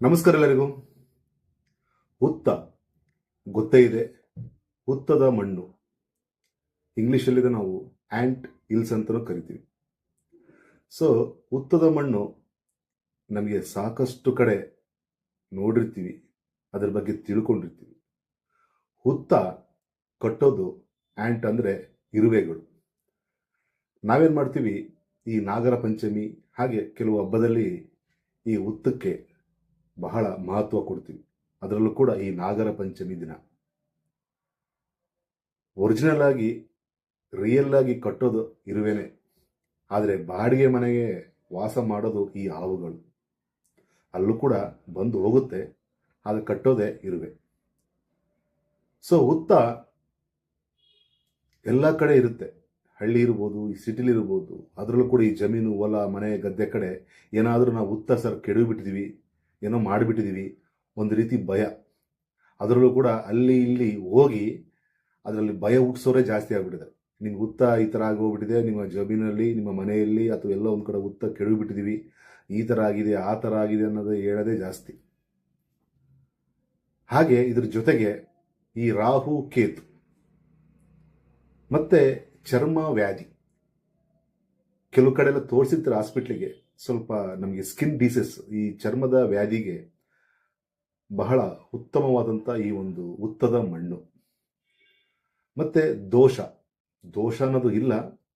ನಮಸ್ಕಾರ ಎಲ್ಲರಿಗೂ. ಹುತ್ತ ಗೊತ್ತೇ ಇದೆ. ಹುತ್ತದ ಮಣ್ಣು ಇಂಗ್ಲೀಷಲ್ಲಿದೆ, ನಾವು ಆಂಟ್ ಹಿಲ್ಸ್ ಅಂತಲೂ ಕರಿತೀವಿ. ಸೊ ಹುತ್ತದ ಮಣ್ಣು ನಮಗೆ ಸಾಕಷ್ಟು ಕಡೆ ನೋಡಿರ್ತೀವಿ, ಅದರ ಬಗ್ಗೆ ತಿಳ್ಕೊಂಡಿರ್ತೀವಿ. ಹುತ್ತ ಕಟ್ಟೋದು ಆಂಟ್ ಅಂದರೆ ಇರುವೆಗಳು. ನಾವೇನು ಮಾಡ್ತೀವಿ, ಈ ನಾಗರ ಪಂಚಮಿ ಹಾಗೆ ಕೆಲವು ಹಬ್ಬದಲ್ಲಿ ಈ ಹುತ್ತಕ್ಕೆ ಬಹಳ ಮಹತ್ವ ಕೊಡ್ತೀವಿ. ಅದರಲ್ಲೂ ಕೂಡ ಈ ನಾಗರ ಪಂಚಮಿ ದಿನ ಒರಿಜಿನಲ್ ಆಗಿ ರಿಯಲ್ ಆಗಿ ಕಟ್ಟೋದು ಇರುವೆನೆ, ಆದರೆ ಬಾಡಿಗೆ ಮನೆಗೆ ವಾಸ ಮಾಡೋದು ಈ ಹಾವುಗಳು. ಅಲ್ಲೂ ಕೂಡ ಬಂದು ಹೋಗುತ್ತೆ, ಅದು ಕಟ್ಟೋದೇ ಇರುವೆ. ಸೊ ಹುತ್ತ ಎಲ್ಲ ಕಡೆ ಇರುತ್ತೆ, ಹಳ್ಳಿ ಇರ್ಬೋದು, ಈ ಸಿಟಿಲಿ ಇರ್ಬೋದು. ಅದರಲ್ಲೂ ಕೂಡ ಈ ಜಮೀನು ಹೊಲ ಮನೆ ಗದ್ದೆ ಕಡೆ ಏನಾದರೂ ನಾವು ಹುತ್ತ ಸರ್ ಕೆಡವಿಬಿಟ್ಟಿದ್ದೀವಿ, ಏನೋ ಮಾಡಿಬಿಟ್ಟಿದ್ದೀವಿ, ಒಂದು ರೀತಿ ಭಯ. ಅದರಲ್ಲೂ ಕೂಡ ಅಲ್ಲಿ ಇಲ್ಲಿ ಹೋಗಿ ಅದರಲ್ಲಿ ಭಯ ಹುಟ್ಟಿಸೋರೇ ಜಾಸ್ತಿ ಆಗಿಬಿಟ್ಟಿದೆ. ನಿಮ್ಗೆ ಹುತ್ತ ಈ ಥರ ಆಗೋಗ್ಬಿಟ್ಟಿದೆ, ನಿಮ್ಮ ಜಮೀನಲ್ಲಿ ನಿಮ್ಮ ಮನೆಯಲ್ಲಿ ಅಥವಾ ಎಲ್ಲೋ ಒಂದು ಕಡೆ ಹುತ್ತ ಕೆಡವಿಬಿಟ್ಟಿದ್ದೀವಿ, ಈ ಥರ ಆಗಿದೆ ಆ ಥರ ಆಗಿದೆ ಅನ್ನೋದು ಹೇಳೋದೇ ಜಾಸ್ತಿ. ಹಾಗೆ ಇದ್ರ ಜೊತೆಗೆ ಈ ರಾಹು ಕೇತು ಮತ್ತೆ ಚರ್ಮ ವ್ಯಾಧಿ, ಕೆಲವು ಕಡೆ ಎಲ್ಲ ತೋರಿಸಿರ್ತಾರೆ ಹಾಸ್ಪಿಟ್ಲಿಗೆ. ಸ್ವಲ್ಪ ನಮಗೆ ಸ್ಕಿನ್ ಡಿಸೀಸ್, ಈ ಚರ್ಮದ ವ್ಯಾಧಿಗೆ ಬಹಳ ಉತ್ತಮವಾದಂಥ ಈ ಒಂದು ಹುತ್ತದ ಮಣ್ಣು. ಮತ್ತೆ ದೋಷ ಅನ್ನೋದು ಇಲ್ಲ.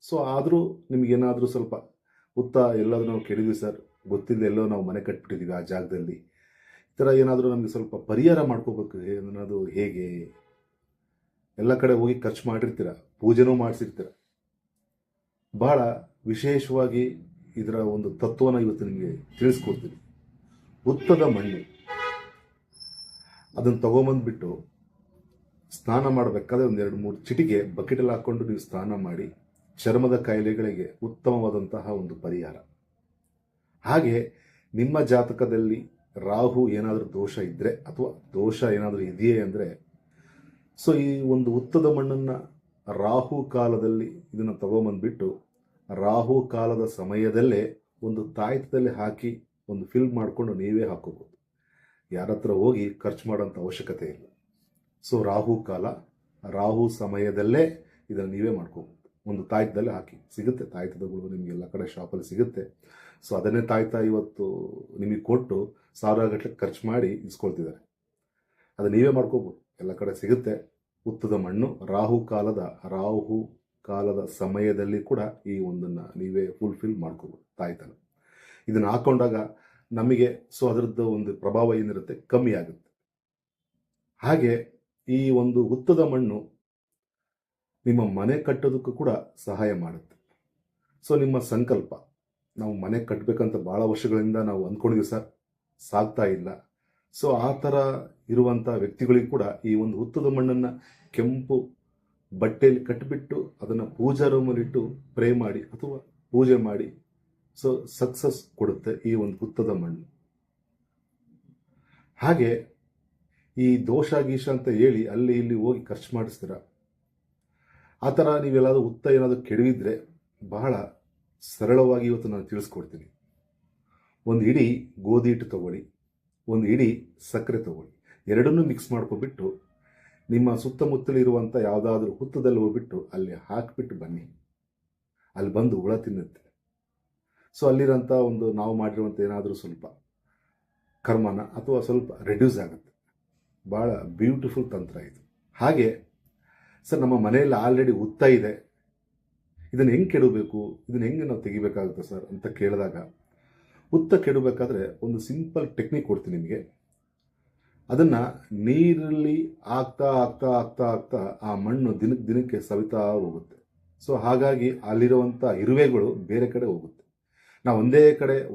ಸೊ ಆದರೂ ನಿಮಗೇನಾದರೂ ಸ್ವಲ್ಪ ಹುತ್ತ ಎಲ್ಲಾದರೂ ನಾವು ಕೆಡಿದ್ವಿ ಸರ್, ಗೊತ್ತಿಲ್ಲ ಎಲ್ಲೋ ನಾವು ಮನೆ ಕಟ್ಬಿಟ್ಟಿದ್ದೀವಿ ಆ ಜಾಗದಲ್ಲಿ, ಈ ಥರ ಏನಾದರೂ ನಮಗೆ ಸ್ವಲ್ಪ ಪರಿಹಾರ ಮಾಡ್ಕೋಬೇಕು ಅನ್ನೋದು ಹೇಗೆ? ಎಲ್ಲ ಕಡೆ ಹೋಗಿ ಖರ್ಚು ಮಾಡಿರ್ತೀರ, ಪೂಜೆನೂ ಮಾಡಿಸಿರ್ತೀರ. ಬಹಳ ವಿಶೇಷವಾಗಿ ಇದರ ಒಂದು ತತ್ವನ ಇವತ್ತು ನಿಮಗೆ ತಿಳಿಸ್ಕೊಡ್ತೀನಿ. ಹುತ್ತದ ಮಣ್ಣು ಅದನ್ನು ತಗೊಂಬಂದ್ಬಿಟ್ಟು ಸ್ನಾನ ಮಾಡಬೇಕಾದ್ರೆ ಒಂದು 2-3 ಚಿಟಿಕೆ ಬಕೆಟಲ್ಲಿ ಹಾಕ್ಕೊಂಡು ನೀವು ಸ್ನಾನ ಮಾಡಿ, ಚರ್ಮದ ಕಾಯಿಲೆಗಳಿಗೆ ಉತ್ತಮವಾದಂತಹ ಒಂದು ಪರಿಹಾರ. ಹಾಗೆ ನಿಮ್ಮ ಜಾತಕದಲ್ಲಿ ರಾಹು ಏನಾದರೂ ದೋಷ ಇದ್ದರೆ ಅಥವಾ ದೋಷ ಏನಾದರೂ ಇದೆಯೇ ಅಂದರೆ, ಸೊ ಈ ಒಂದು ಹುತ್ತದ ಮಣ್ಣನ್ನು ರಾಹು ಕಾಲದಲ್ಲಿ ಇದನ್ನು ತಗೊಂಬಂದ್ಬಿಟ್ಟು ರಾಹು ಕಾಲದ ಸಮಯದಲ್ಲೇ ಒಂದು ತಾಯ್ತದಲ್ಲಿ ಹಾಕಿ ಒಂದು ಫಿಲ್ ಮಾಡಿಕೊಂಡು ನೀವೇ ಹಾಕೋಬೋದು. ಯಾರ ಹತ್ರ ಹೋಗಿ ಖರ್ಚು ಮಾಡೋಂಥ ಅವಶ್ಯಕತೆ ಇಲ್ಲ. ಸೊ ರಾಹು ಸಮಯದಲ್ಲೇ ಇದನ್ನು ನೀವೇ ಮಾಡ್ಕೋಬೋದು. ಒಂದು ತಾಯ್ತದಲ್ಲೇ ಹಾಕಿ ಸಿಗುತ್ತೆ, ತಾಯ್ತದಗಳು ನಿಮಗೆಲ್ಲ ಕಡೆ ಶಾಪಲ್ಲಿ ಸಿಗುತ್ತೆ. ಸೊ ಅದನ್ನೇ ತಾಯ್ತ ಇವತ್ತು ನಿಮಗೆ ಕೊಟ್ಟು ಸಾವಿರಗಟ್ಟಲೆ ಖರ್ಚು ಮಾಡಿ ಇಸ್ಕೊಳ್ತಿದ್ದಾರೆ. ಅದು ನೀವೇ ಮಾಡ್ಕೋಬೋದು, ಎಲ್ಲ ಕಡೆ ಸಿಗುತ್ತೆ. ಹುತ್ತದ ಮಣ್ಣು ರಾಹು ಕಾಲದ ಸಮಯದಲ್ಲಿ ಕೂಡ ಈ ಒಂದನ್ನು ನೀವೇ ಫುಲ್ಫಿಲ್ ಮಾಡ್ಕೋಬೋದು ತಾಯ್ತನ. ಇದನ್ನು ಹಾಕೊಂಡಾಗ ನಮಗೆ ಸೊ ಅದರದ್ದು ಒಂದು ಪ್ರಭಾವ ಏನಿರುತ್ತೆ ಕಮ್ಮಿ ಆಗುತ್ತೆ. ಹಾಗೆ ಈ ಒಂದು ಹುತ್ತದ ಮಣ್ಣು ನಿಮ್ಮ ಮನೆ ಕಟ್ಟೋದಕ್ಕೂ ಕೂಡ ಸಹಾಯ ಮಾಡುತ್ತೆ. ಸೊ ನಿಮ್ಮ ಸಂಕಲ್ಪ, ನಾವು ಮನೆ ಕಟ್ಟಬೇಕಂತ ಭಾಳ ವರ್ಷಗಳಿಂದ ನಾವು ಅಂದ್ಕೊಂಡಿದ್ದೀವಿ ಸರ್, ಸಾಗ್ತಾ ಇಲ್ಲ. ಸೊ ಆ ಥರ ಇರುವಂಥ ವ್ಯಕ್ತಿಗಳಿಗೂ ಕೂಡ ಈ ಒಂದು ಹುತ್ತದ ಮಣ್ಣನ್ನು ಕೆಂಪು ಬಟ್ಟೆಯಲ್ಲಿ ಕಟ್ಟಿಬಿಟ್ಟು ಅದನ್ನು ಪೂಜಾ ರೂಮಲ್ಲಿಟ್ಟು ಪ್ರೇ ಮಾಡಿ ಅಥವಾ ಪೂಜೆ ಮಾಡಿ, ಸೊ ಸಕ್ಸಸ್ ಕೊಡುತ್ತೆ ಈ ಒಂದು ಹುತ್ತದ ಮಣ್ಣು. ಹಾಗೆ ಈ ದೋಷ ಗೀಷ ಅಂತ ಹೇಳಿ ಅಲ್ಲಿ ಇಲ್ಲಿ ಹೋಗಿ ಖರ್ಚು ಮಾಡಿಸ್ತೀರ. ಆ ಥರ ನೀವೆಲ್ಲಾದರೂ ಹುತ್ತ ಏನಾದರೂ ಕೆಡವಿದ್ರೆ ಬಹಳ ಸರಳವಾಗಿ ಇವತ್ತು ನಾನು ತಿಳಿಸ್ಕೊಡ್ತೀನಿ. ಒಂದು ಇಡೀ ಗೋಧಿ ಹಿಟ್ಟು ತಗೊಳ್ಳಿ, ಒಂದು ಇಡೀ ಸಕ್ಕರೆ ತಗೊಳ್ಳಿ, ಎರಡನ್ನೂ ಮಿಕ್ಸ್ ಮಾಡ್ಕೊಬಿಟ್ಟು ನಿಮ್ಮ ಸುತ್ತಮುತ್ತಲಿರುವಂಥ ಯಾವುದಾದ್ರೂ ಹುತ್ತದಲ್ಲಿ ಹೋಗ್ಬಿಟ್ಟು ಅಲ್ಲಿ ಹಾಕಿಬಿಟ್ಟು ಬನ್ನಿ. ಅಲ್ಲಿ ಬಂದು ಹುಳ ತಿನ್ನುತ್ತೆ. ಸೊ ಅಲ್ಲಿರೋಂಥ ಒಂದು ನಾವು ಮಾಡಿರುವಂಥ ಏನಾದರೂ ಸ್ವಲ್ಪ ಕರ್ಮನ ಅಥವಾ ಸ್ವಲ್ಪ ರೆಡ್ಯೂಸ್ ಆಗುತ್ತೆ. ಭಾಳ ಬ್ಯೂಟಿಫುಲ್ ತಂತ್ರ ಇದು. ಹಾಗೆ ಸರ್ ನಮ್ಮ ಮನೆಯಲ್ಲಿ ಆಲ್ರೆಡಿ ಹುತ್ತ ಇದೆ, ಇದನ್ನು ಹೆಂಗೆ ಕೆಡಬೇಕು, ಇದನ್ನು ಹೆಂಗೆ ನಾವು ತೆಗಿಬೇಕಾಗುತ್ತೆ ಸರ್ ಅಂತ ಕೇಳಿದಾಗ, ಹುತ್ತ ಕೆಡಬೇಕಾದ್ರೆ ಒಂದು ಸಿಂಪಲ್ ಟೆಕ್ನಿಕ್ ಕೊಡ್ತೀನಿ ನಿಮಗೆ. ಅದನ್ನು ನೀರಲ್ಲಿ ಆಗ್ತಾ ಆಗ್ತಾ ಆಗ್ತಾ ಆಗ್ತಾ ಆ ಮಣ್ಣು ದಿನಕ್ಕೆ ಸವಿತಾ ಹೋಗುತ್ತೆ. ಸೊ ಹಾಗಾಗಿ ಅಲ್ಲಿರುವಂಥ ಇರುವೆಗಳು ಬೇರೆ ಕಡೆ ಹೋಗುತ್ತೆ. ನಾವು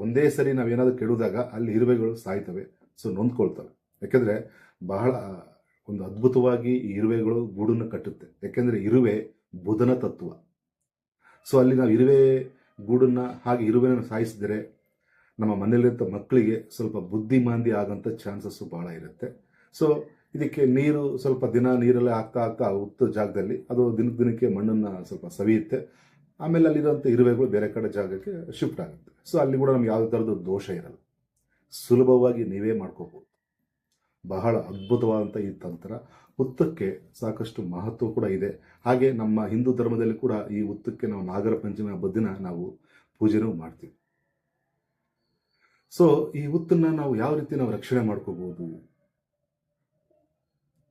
ಒಂದೇ ಸರಿ ನಾವೇನಾದರೂ ಕೆಡುವಾಗ ಅಲ್ಲಿ ಇರುವೆಗಳು ಸಾಯ್ತವೆ, ಸೊ ನೊಂದ್ಕೊಳ್ತವೆ. ಯಾಕೆಂದರೆ ಬಹಳ ಒಂದು ಅದ್ಭುತವಾಗಿ ಈ ಇರುವೆಗಳು ಗೂಡನ್ನು ಕಟ್ಟುತ್ತೆ. ಯಾಕೆಂದರೆ ಇರುವೆ ಬುಧನ ತತ್ವ. ಸೊ ಅಲ್ಲಿ ನಾವು ಇರುವೆ ಗೂಡನ್ನು ಹಾಗೆ ಇರುವೆನ ಸಾಯಿಸಿದರೆ ನಮ್ಮ ಮನೆಯಲ್ಲಿರುವಂಥ ಮಕ್ಕಳಿಗೆ ಸ್ವಲ್ಪ ಬುದ್ಧಿಮಾಂದ್ಯ ಆಗೋಂಥ ಚಾನ್ಸಸ್ಸು ಭಾಳ ಇರುತ್ತೆ. ಸೊ ಇದಕ್ಕೆ ನೀರು ಸ್ವಲ್ಪ ದಿನ ನೀರಲ್ಲೇ ಆಗ್ತಾ ಆಗ್ತಾ ಹುತ್ತ ಜಾಗದಲ್ಲಿ ಅದು ದಿನಕ್ಕೆ ಮಣ್ಣನ್ನು ಸ್ವಲ್ಪ ಸವಿಯುತ್ತೆ. ಆಮೇಲೆ ಅಲ್ಲಿರೋಂಥ ಇರುವೆಗಳು ಬೇರೆ ಕಡೆ ಜಾಗಕ್ಕೆ ಶಿಫ್ಟ್ ಆಗುತ್ತೆ. ಸೊ ಅಲ್ಲಿ ಕೂಡ ನಮ್ಗೆ ಯಾವುದೇ ಥರದ ದೋಷ ಇರಲ್ಲ. ಸುಲಭವಾಗಿ ನೀವೇ ಮಾಡ್ಕೋಬೋದು. ಬಹಳ ಅದ್ಭುತವಾದಂಥ ಈ ತಂತ್ರ. ಹುತ್ತಕ್ಕೆ ಸಾಕಷ್ಟು ಮಹತ್ವ ಕೂಡ ಇದೆ. ಹಾಗೆ ನಮ್ಮ ಹಿಂದೂ ಧರ್ಮದಲ್ಲಿ ಕೂಡ ಈ ಹುತ್ತಕ್ಕೆ ನಾವು ನಾಗರ ಪಂಚಮಿ ಹಬ್ಬದ ದಿನ ನಾವು ಪೂಜೆನೂ ಮಾಡ್ತೀವಿ. ಸೊ ಈ ಹುತ್ತನ್ನ ನಾವು ಯಾವ ರೀತಿ ನಾವು ರಕ್ಷಣೆ ಮಾಡ್ಕೋಬಹುದು?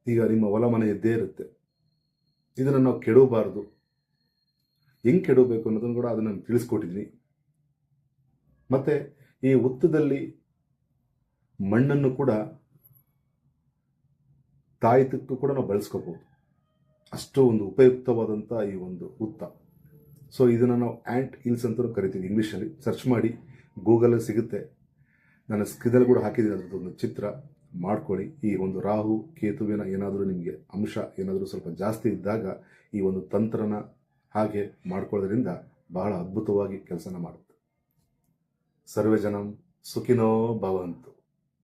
ಈಗ ನಿಮ್ಮ ಹೊಲ ಮನೆ ಇದ್ದೇ ಇರುತ್ತೆ, ಇದನ್ನು ನಾವು ಕೆಡವಬಾರ್ದು. ಹೆಂಗೆ ಕೆಡವಬೇಕು ಅನ್ನೋದನ್ನು ಕೂಡ ಅದನ್ನು ತಿಳಿಸ್ಕೊಟ್ಟಿದ್ದೀನಿ. ಮತ್ತೆ ಈ ಹುತ್ತದಲ್ಲಿ ಮಣ್ಣನ್ನು ಕೂಡ ತಾಯಿತಕ್ಕೂ ಕೂಡ ನಾವು ಬಳಸ್ಕೋಬಹುದು. ಅಷ್ಟು ಒಂದು ಉಪಯುಕ್ತವಾದಂಥ ಈ ಒಂದು ಹುತ್ತ. ಸೊ ಇದನ್ನು ನಾವು ಆ್ಯಂಟ್ ಹಿಲ್ಸ್ ಅಂತ ಕರಿತೀವಿ ಇಂಗ್ಲೀಷಲ್ಲಿ. ಸರ್ಚ್ ಮಾಡಿ, ಗೂಗಲಲ್ಲಿ ಸಿಗುತ್ತೆ. ನಾನು ಸ್ಕ್ರೀನಲ್ಲಿ ಕೂಡ ಹಾಕಿದ್ದೀನಿ ಅದರದ್ದೊಂದು ಚಿತ್ರ. ಮಾಡ್ಕೊಳ್ಳಿ. ಈ ಒಂದು ರಾಹು ಕೇತುವಿನ ಏನಾದರೂ ನಿಮಗೆ ಅಂಶ ಏನಾದರೂ ಸ್ವಲ್ಪ ಜಾಸ್ತಿ ಇದ್ದಾಗ ಈ ಒಂದು ತಂತ್ರನ ಹಾಗೆ ಮಾಡ್ಕೊಳ್ಳೋದ್ರಿಂದ ಬಹಳ ಅದ್ಭುತವಾಗಿ ಕೆಲಸನ ಮಾಡುತ್ತೆ. ಸರ್ವೇ ಜನಂ ಸುಖಿನೋ ಭವಂತು.